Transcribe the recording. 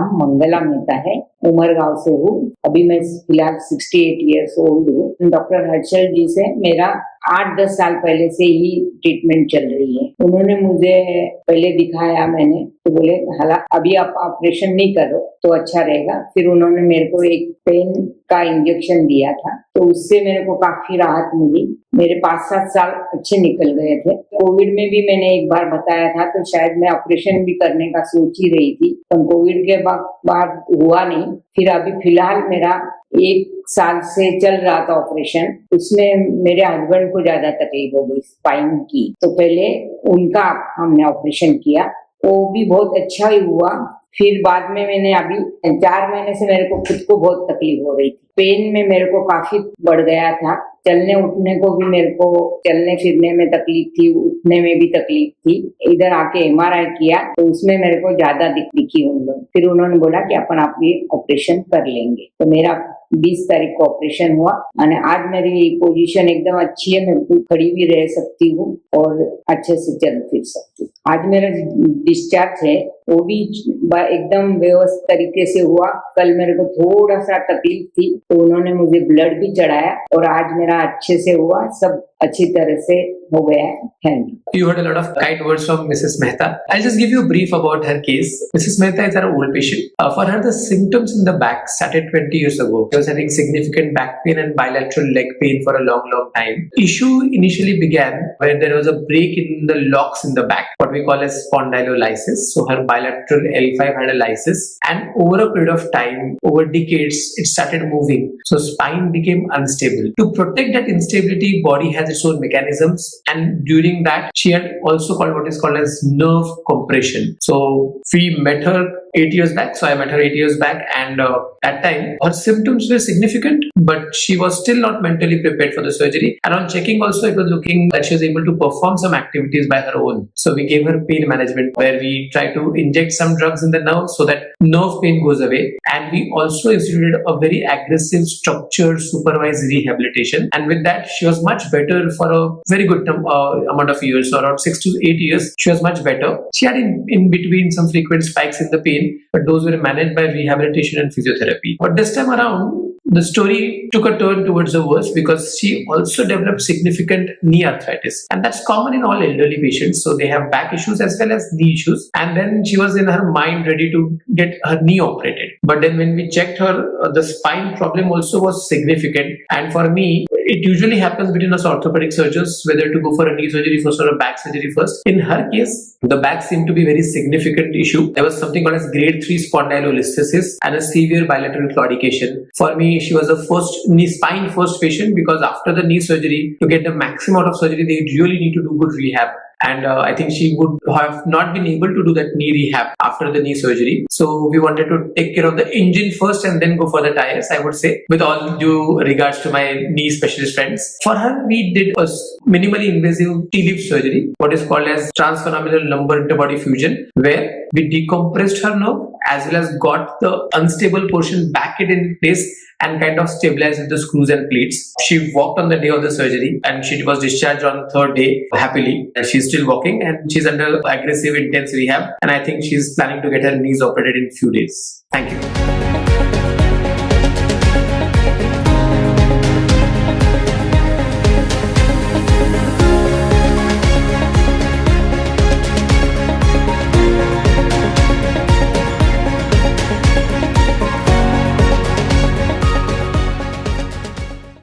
नाम मंगला मेहता है, उमरगांव से हूँ। अभी मैं फिलहाल 68 ईयर्स ओल्ड हूँ। डॉक्टर हर्षल जी से मेरा 8-10 साल पहले से ही ट्रीटमेंट चल रही है। उन्होंने मुझे पहले दिखाया, मैंने तो बोले हालांकि अभी आप ऑपरेशन नहीं करो तो अच्छा रहेगा। फिर उन्होंने मेरे को एक पेन का इंजेक्शन दिया था, तो उससे मेरे को काफी राहत मिली। मेरे 5-7 साल अच्छे निकल गए थे। कोविड में भी मैंने एक बार बताया था, तो शायद मैं ऑपरेशन भी करने का सोच ही रही थी, पर कोविड के बाद हुआ नहीं। फिर अभी फिलहाल मेरा 1 साल से चल रहा था ऑपरेशन, उसमें मेरे हस्बैंड को ज्यादा तकलीफ हो गई स्पाइन की, तो पहले उनका हमने ऑपरेशन किया, वो भी बहुत अच्छा ही हुआ। फिर बाद में मैंने अभी 4 महीने से मेरे को खुद को बहुत तकलीफ हो रही थी, पेन में मेरे को काफी बढ़ गया था। चलने उठने को भी मेरे को चलने फिरने में तकलीफ थी, उठने में भी तकलीफ थी। इधर आके एमआरआई किया तो उसमें मेरे को ज्यादा दिखी उन लोग। फिर उन्होंने बोला कि अपन आप ये ऑपरेशन कर लेंगे, तो मेरा 20 तारीख को ऑपरेशन हुआ और आज मेरी पोजीशन एकदम अच्छी है, मैं खड़ी भी रह सकती हूँ और अच्छे से चल फिर सकती हूँ। आज मेरा डिस्चार्ज है, वो भी एकदम व्यवस्थित तरीके से हुआ। कल मेरे को थोड़ा सा तकलीफ थी, तो उन्होंने मुझे ब्लड भी चढ़ाया और आज मेरा अच्छे से हुआ, सब अच्छी तरह से हो गया है। Thank you. You heard a lot of kind words from Mrs. Mehta. I'll just give you a brief about her case. Mrs. Mehta is our old patient. For her, the symptoms in the back started 20 years ago. She was having significant back pain and bilateral leg pain for a long time. Issue initially began when there was a break in the locks in the back, what we call as spondylolisthesis. So her bilateral L5 had a lysis, and over a period of time, over decades, it started moving. So spine became unstable. To protect that instability, body has its own mechanisms, and during that she had also called what is called as nerve compression. So we met her 8 years back. So I met her 8 years back, and at time her symptoms were significant, but she was still not mentally prepared for the surgery. And on checking also, it was looking that she was able to perform some activities by her own. So we gave her pain management, where we try to inject some drugs in the nerve so that nerve pain goes away. And we also instituted a very aggressive, structured, supervised rehabilitation. And with that, she was much better for a very good amount of years, so around 6 to 8 years. She was much better. She had in between some frequent spikes in the pain, but those were managed by rehabilitation and physiotherapy. But this time around, the story took a turn towards the worst because she also developed significant knee arthritis, and that's common in all elderly patients. So they have back issues as well as knee issues, and then she was in her mind ready to get her knee operated. But then when we checked her, the spine problem also was significant. And for me, it usually happens between us orthopedic surgeons whether to go for a knee surgery first or a back surgery first. In her case, the back seemed to be a very significant issue. There was something called as grade 3 spondylolisthesis and a severe bilateral claudication. For me, she was the spine first patient, because after the knee surgery, to get the maximum out of surgery, they really need to do good rehab. And I think she would have not been able to do that knee rehab after the knee surgery. So we wanted to take care of the engine first and then go for the tires, I would say, with all due regards to my knee specialist friends. For her, we did a minimally invasive T-lift surgery, what is called as transphenomenal lumbar interbody fusion, where we decompressed her nerve as well as got the unstable portion back in place and kind of stabilized with the screws and plates. She walked on the day of the surgery, and she was discharged on the 3rd day happily. And she's still walking, and she's under aggressive intense rehab, and I think she's planning to get her knees operated in few days. Thank you.